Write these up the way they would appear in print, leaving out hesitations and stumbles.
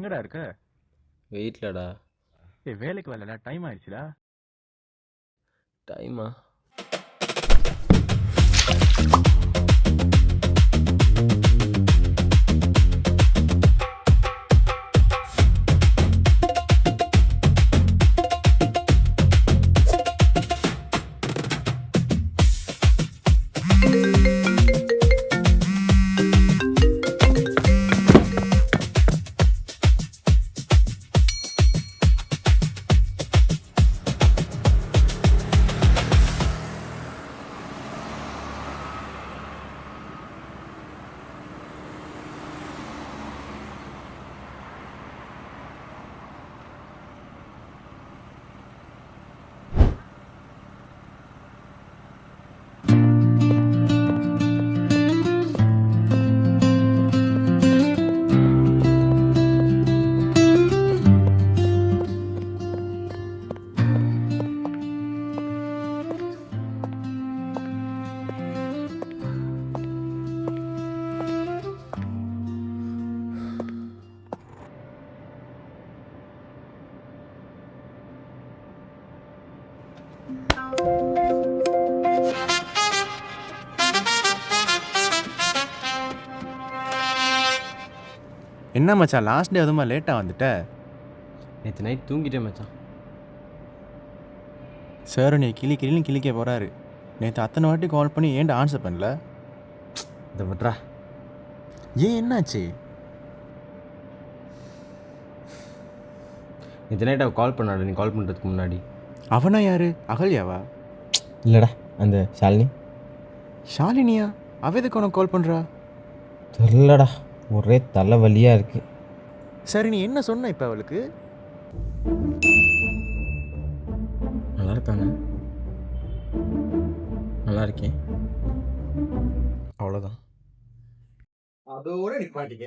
எங்கடா இருக்க? வெயிட்லடா. வேலைக்கு வரலடா, டைம் ஆயிடுச்சுடா. டைமா? என்ன மச்சான், லாஸ்ட் டே அதுமா லேட்டாக வந்துட்ட? நேற்று நைட் தூங்கிட்டேன் மச்சான். சார் நீ கிளின்னு கிளிக்க போகிறாரு. நேற்று அத்தனை வாட்டி கால் பண்ணி ஏன்டா ஆன்சர் பண்ணல? இதை விட்றா. ஏன் என்னாச்சு? நேற்று நைட் அவள் கால் பண்ணாடு நீ கால் பண்ணுறதுக்கு முன்னாடி. அவனா யாரு? அகல்யாவா? இல்லைடா, அந்த ஷாலினி. ஷாலினியா? அவ எதுக்கு உனக்கு கால் பண்ணுறா? தெரியலடா, ஒரே தலைவலியாக இருக்குது. சரி நீ என்ன சொன்ன இப்போ அவளுக்கு? நல்லா இருக்காங்க, நல்லா இருக்கேன், அவ்வளோதான். அதோட நிப்பாட்டிக்க.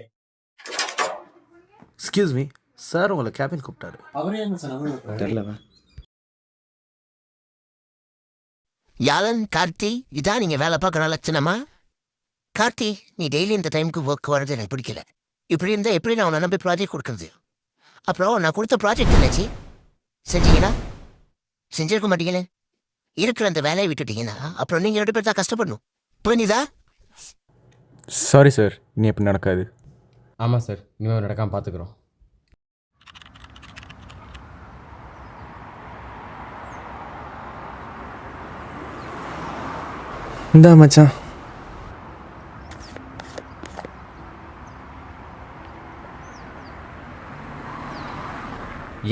எக்ஸ்கியூஸ் மீ சார், உங்களை கேபின் கூப்பிட்டாரு. அவரே என்ன சொன்னாங்க தெரிலவா? யாழன் கார்த்தி, இதான் நீங்கள் வேலை பார்க்குற லட்சணமா? கார்த்தி, நீ டெய்லி இந்த டைமுக்கு ஒர்க் வர்றது எனக்கு பிடிக்கல. இப்படி இருந்தால் எப்படி நான் உன்னை நம்பி ப்ராஜெக்ட் கொடுக்குறது? அப்புறம் நான் கொடுத்த ப்ராஜெக்ட் என்னாச்சு? செஞ்சீங்கன்னா செஞ்சிருக்க மாட்டீங்களே. இருக்கிற அந்த வேலையை விட்டுட்டீங்கன்னா அப்புறம் நீங்கள் 2 பேர் தான் கஷ்டப்படணும். புரிஞ்சுதா? சாரி சார், இனி எப்படி நடக்காது. ஆமாம் சார், இனிமேல் நடக்காமல் பார்த்துக்குறோம். இந்தா மச்சான்.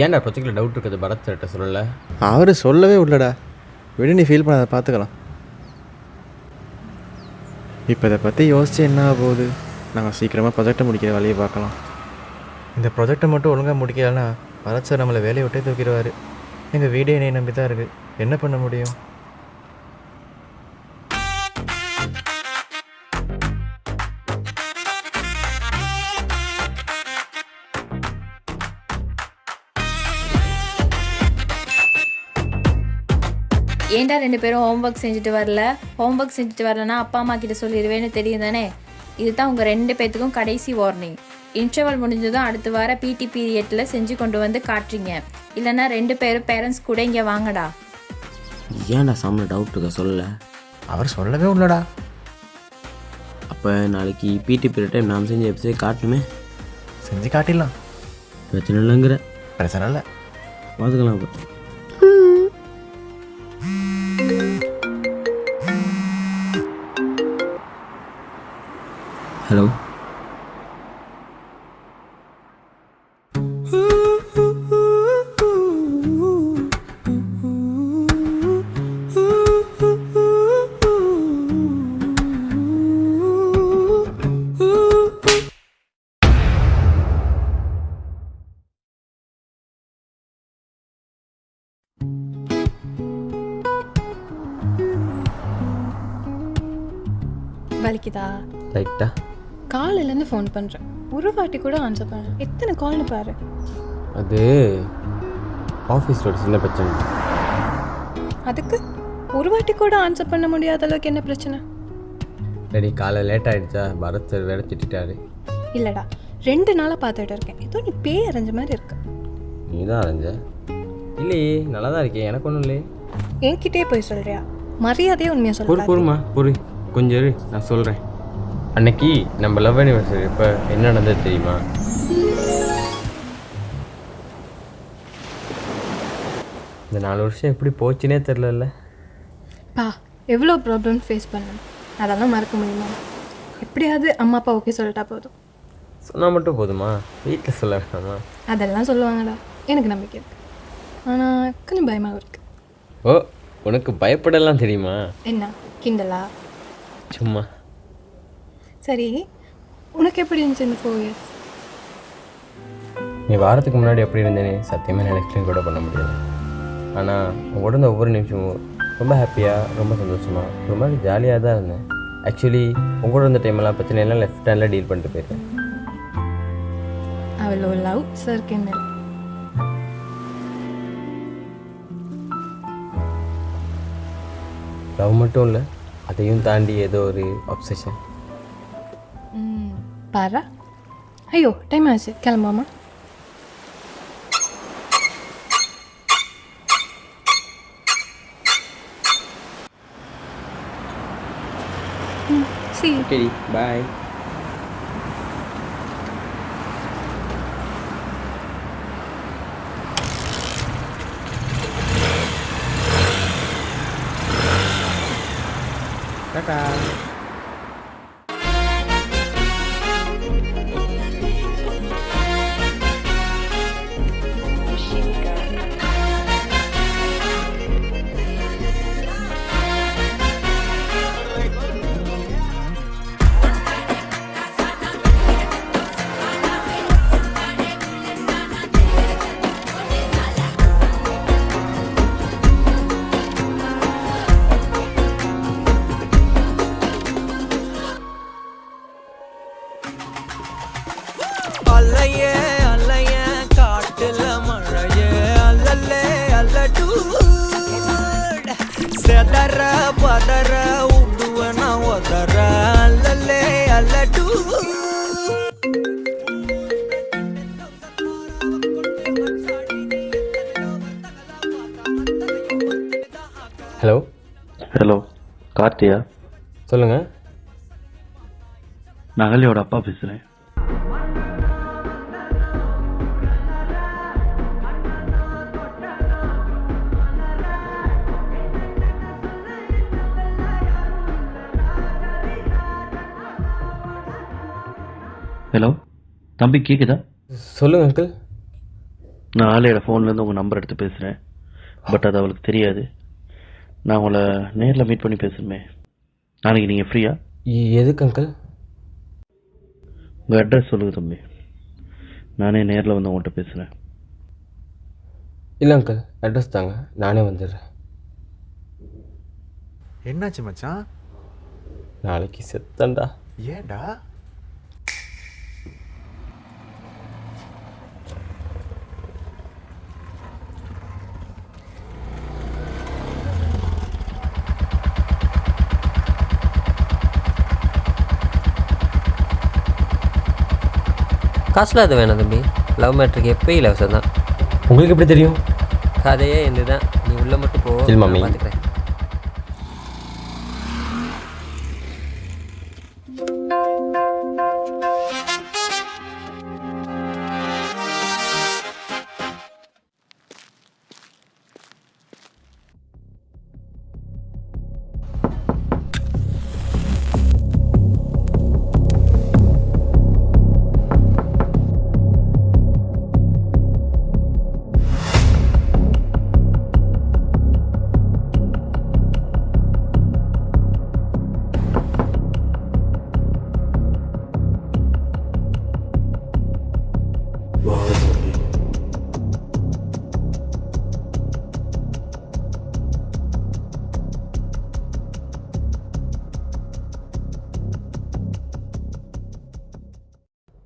ஏன்டா ப்ரொஜெக்டில் டவுட் இருக்குது பரத் சார்கிட்ட சொல்லலை? அவர் சொல்லவே உள்ளடா. விடு, நீ ஃபீல் பண்ணாத, பார்த்துக்கலாம். இப்போ இதை பற்றி யோசிச்சு என்ன ஆக போகுது? நாங்கள் சீக்கிரமாக ப்ரொஜெக்டை முடிக்கிற வேலையை பார்க்கலாம். இந்த ப்ரொஜெக்டை மட்டும் ஒழுங்காக முடிக்கலன்னா பரத் சார் நம்மளை வேலையை விட்டே தூக்கிடுவார். எங்கள் வீடே என்னை நம்பி தான் இருக்குது, என்ன பண்ண முடியும்? ஏன்டா 2 பேரும் ஹோம்ஒர்க் செஞ்சுட்டு வரல? ஹோம்ஒர்க் செஞ்சுட்டு வரலன்னா அப்பா அம்மா கிட்ட சொல்லிடுவேன்னு தெரியும் தானே? இதுதான் உங்கள் 2 பேர்த்துக்கும் கடைசி வார்னிங். இன்டர்வல் முடிஞ்சதும் அடுத்த வாரம் பிடி பீரியட்டில் செஞ்சு கொண்டு வந்து காட்டுறீங்க. இல்லைன்னா 2 பேரும் பேரண்ட்ஸ் கூட இங்கே வாங்கடா. ஏன்டா சாமில் டவுட் இருக்க சொல்லலை? அவர் சொல்லவே உள்ளடா. அப்போ நாளைக்கு பிடி பீரியட் டைம் நாம் செஞ்ச எபிசோட் காட்டணுமே. செஞ்சு காட்டிடலாம், பிரச்சனை இல்லைங்கிற. பிரச்சனை இல்லை, பார்த்துக்கலாம். அப்போ ஹலோ, வலிக்குதா? ரைட்டா? காலையிலேருந்து ஃபோன் பண்ணுறேன், ஒரு வாட்டி கூட ஆன்சர் பண்ண. எத்தனை கால்னு பாரு. அது ஆஃபீஸோட சின்ன பிரச்சனை. அதுக்கு ஒரு வாட்டி கூட ஆன்சர் பண்ண முடியாத அளவுக்கு என்ன பிரச்சனை? ரெடி, காலை லேட் ஆகிடுச்சா? பரத் சார் வேலை திட்டாரு. இல்லைடா, 2 நாளாக பார்த்துட்டு இருக்கேன். ஏதோ நீ பேய் அரைஞ்ச மாதிரி இருக்க. நீ தான் அரைஞ்ச? இல்லையே, நல்லா தான் இருக்கேன், எனக்கு ஒன்றும் இல்லையே. என்கிட்டே போய் சொல்கிறியா? மரியாதையே உண்மையாக பொறு சொல்ல. பொறுமா பொறு, கொஞ்சம் இரு, நான் சொல்கிறேன். அன்னைக்கு நம்ம லவ் அனிவர்சரி இப்போ என்ன நடந்தது தெரியுமா? இந்த 4 வருஷம் எப்படி போச்சுனே தெரிலல்ல. பா, எவ்வளோ ப்ராப்ளம் ஃபேஸ் பண்ணணும், அதெல்லாம் மறக்க முடியுமா? எப்படியாவது அம்மா அப்பா ஓகே சொல்லிட்டா போதும். சொன்னால் மட்டும் போதுமா? வீட்டில் சொல்ல வேணாமா? அதெல்லாம் சொல்லுவாங்கடா, எனக்கு நம்பிக்கை இருக்கு. ஆனால் கொஞ்சம் பயமாக இருக்கு. ஓ, உனக்கு பயப்படலாம் தெரியுமா? என்ன கிண்டலா? சும்மா. சரி, உனக்கு எப்படி இருந்துச்சு இந்த 4 இயர்ஸ்? நீ வாரத்துக்கு முன்னாடி எப்படி இருந்தேன்னு சத்தியமாக நான் எக்ஸ்பிளைன் கூட பண்ண முடியாது. ஆனால் உங்களோட இருந்த ஒவ்வொரு நிமிஷமும் ரொம்ப ஹாப்பியாக, ரொம்ப சந்தோஷமாக, ஒரு மாதிரி ஜாலியாக தான் இருந்தேன். ஆக்சுவலி உங்களோட இருந்த டைமெல்லாம் பிரச்சனையெல்லாம் லெஃப்ட் ஹேண்டில் டீல் பண்ணிட்டு போயிருக்கேன். அவ்வளோ லவ் சார் கிண்டல். லவ் மட்டும் இல்லை, அதையும் தாண்டி ஏதோ ஒரு அப்சஷன். பாரா. ஐயோ, டைம் ஆச்சு, கிளம்பாமா? See you. ஓகே, பாய். டாடா. அலையே அலைய காட்டுல மழையே அல்லல்லே அல்லடு செதற பதற உடுவன ஒதற அல்லல்லே அல்லடு. ஹலோ. ஹலோ, கார்த்தியா? சொல்லுங்கள். நான் அகலியோட அப்பா பேசுகிறேன். ஹலோ தம்பி, கேட்குதா? சொல்லுங்கள் அங்கிள். நான் ஆலையோட ஃபோன்லேருந்து உங்கள் நம்பர் எடுத்து பேசுகிறேன். பட் அது அவளுக்கு தெரியாது. நான் உங்களை நேரில் மீட் பண்ணி பேசுகிறேன். நாளைக்கு நீங்கள் ஃப்ரீயா? எதுக்கு அங்கிள்? உங்கள் அட்ரஸ் சொல்லுங்கள் தம்பி, நானே நேரில் வந்து உங்கள்கிட்ட பேசுகிறேன். இல்லை அங்கிள், அட்ரஸ் தாங்க, நானே வந்துடுறேன். என்னாச்சு மச்சான்? நாளைக்கு செத்தண்டா. ஏன்டா? காசுலாம் அது வேணாம் தம்பி. லவ் மேட்ருக்கு எப்பயும் இலவசம் தான். உங்களுக்கு எப்படி தெரியும்? கதையே எந்த தான். நீ உள்ளே மட்டும் போ, சரி மாமி. நான் பார்த்துக்கிறேன்.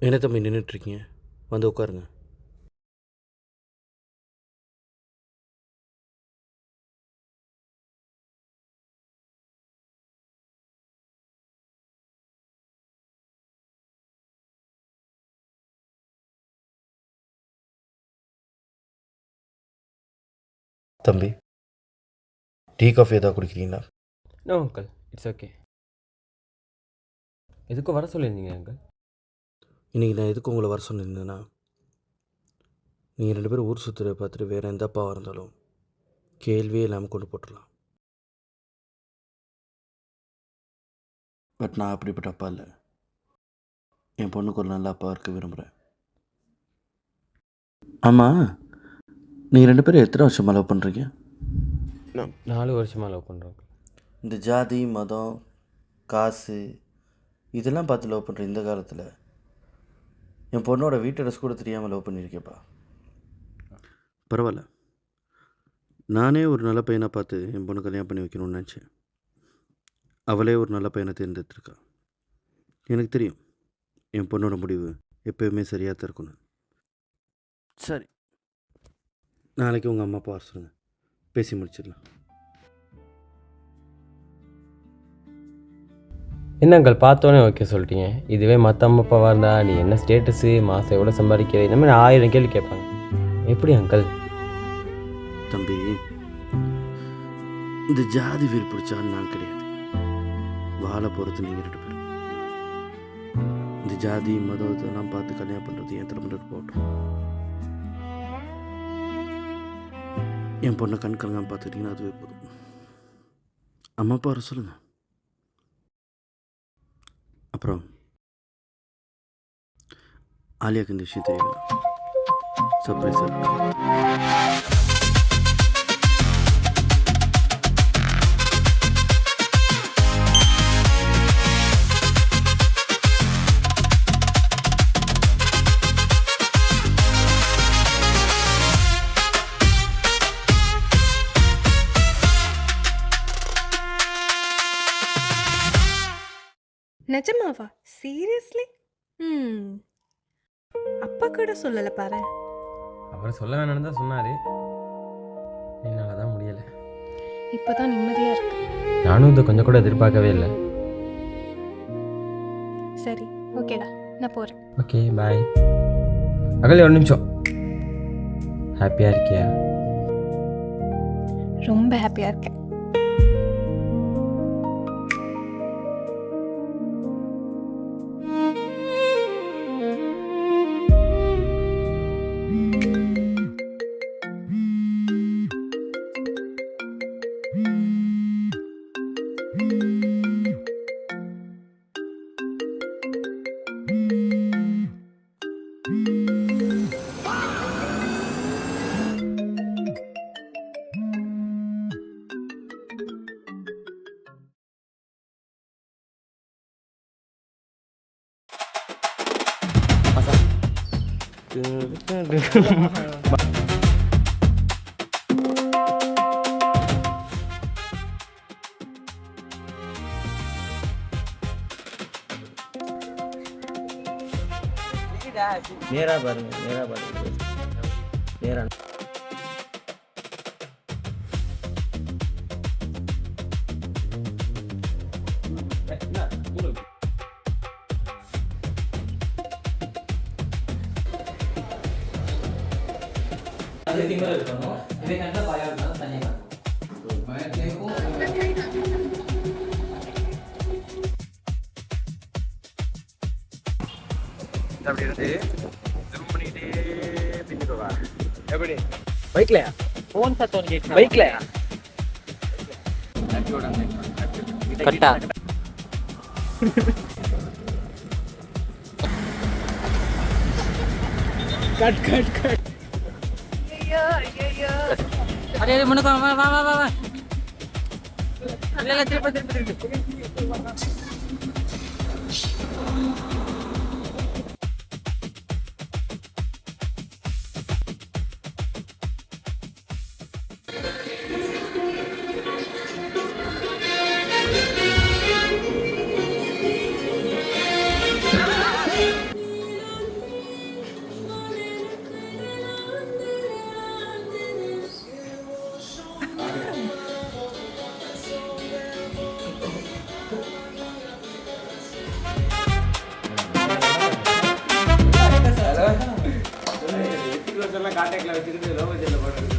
என்ன தம்பி நின்றுட்டுருக்கீங்க? வந்து உட்காருங்க. தம்பி, டீ காஃபி ஏதாவது குடிக்கிறீங்களா? No uncle, it's okay. எதுக்கும் வர சொல்லியிருந்தீங்க அங்கிள்? இன்றைக்கி நான் எதுக்கு உங்களை வர சொன்னிருந்தேன்னா, நீங்கள் 2 பேரும் ஊர் சுற்றுறத பார்த்துட்டு வேறு எந்த அப்பாவாக இருந்தாலும் கேள்வியே இல்லாமல் கொண்டு போட்டுடலாம். பட் நான் அப்படிப்பட்ட அப்பா இல்லை. என் பொண்ணுக்கு ஒரு நல்ல அப்பா இருக்க விரும்புகிறேன். ஆமாம், நீங்கள் 2 பேரும் எத்தனை வருஷமாக லவ் பண்ணுறீங்க? 4 வருஷமாக லவ் பண்ணுறோம். இந்த ஜாதி, மதம், காசு இதெல்லாம் பார்த்து லவ் பண்ணுற இந்த காலத்தில் என் பொண்ணோட வீட்டு அட்ரஸ் கூட தெரியாமல் லவ் பண்ணியிருக்கேப்பா. பரவாயில்ல, நானே ஒரு நல்ல பையனை பார்த்து என் பொண்ணு கல்யாணம் பண்ணி வைக்கணும்னு நினச்சேன். அவளே ஒரு நல்ல பையனை தேர்ந்தெடுத்திருக்கா. எனக்கு தெரியும் என் பொண்ணோட முடிவு எப்போயுமே சரியாக தான் இருக்கணும். சரி, நாளைக்கு உங்கள் அம்மா அப்பா வர சொல்லுங்கள், பேசி முடிச்சிடலாம். என்ன அங்கிள் பார்த்தோன்னே ஓகே சொல்லிட்டீங்க? இதுவே மற்ற அம்மா அப்பாவாக இருந்தால் நீ என்ன ஸ்டேட்டஸு, மாதம் எவ்வளோ சம்பாதிக்கிற, இந்த மாதிரி 1000 கேள்வி கேட்பாங்க. எப்படி அங்கிள்? தம்பி, இந்த ஜாதி வீர் பிடிச்சான்னு நான் கிடையாது. வாழ போகிறது நீங்கள் 2 பேரும். இந்த ஜாதி மதம் இதெல்லாம் பார்த்து கல்யாணம் பண்ணுறது என் திருமணத்துக்கு போட்டோம். என் பொண்ணை கண் கலங்காமல் பார்த்துக்கிட்டிங்கன்னா அதுவே போதும். அம்மா அப்பா வர சொல்லுங்கள். அப்புறம் ஆலியாக்கு இந்த விஷயம் தெரியல, சர்ப்ரைஸ். நிஜமாவா? சீரியஸ்லி? அப்பா கூட சொல்லலை பாரு. அவர் சொல்ல வேணாம்னு தான் சொன்னார், என்னால் தான் முடியலை. இப்போ தான் நிம்மதியாக இருக்கு. நானும் இதை கொஞ்சம் கூட எதிர்பார்க்கவே இல்லை. சரி, ஓகேடா, நான் போகிறேன். ஓகே, பாய். அகலே, ஒரு நிமிஷம். ஹாப்பியாக இருக்கியா? ரொம்ப ஹாப்பியாக இருக்கேன். நேராக பாருங்க, நேராக பாருங்க, நேராக. அப்படி இருந்து ஜூம் பண்ணிக்கிட்டே பின்னிட்டு வா. எப்படி பைக்லையா? ஃபோன் சத்தம் கேட்குது. பைக்லையா? கட்டா கட் கட் கட். अरे मुनका वा वा वा वा ले திருப்பி கான்டாக்ட்ல வச்சுக்கிட்டு லோகோ செல்ல போடுறது.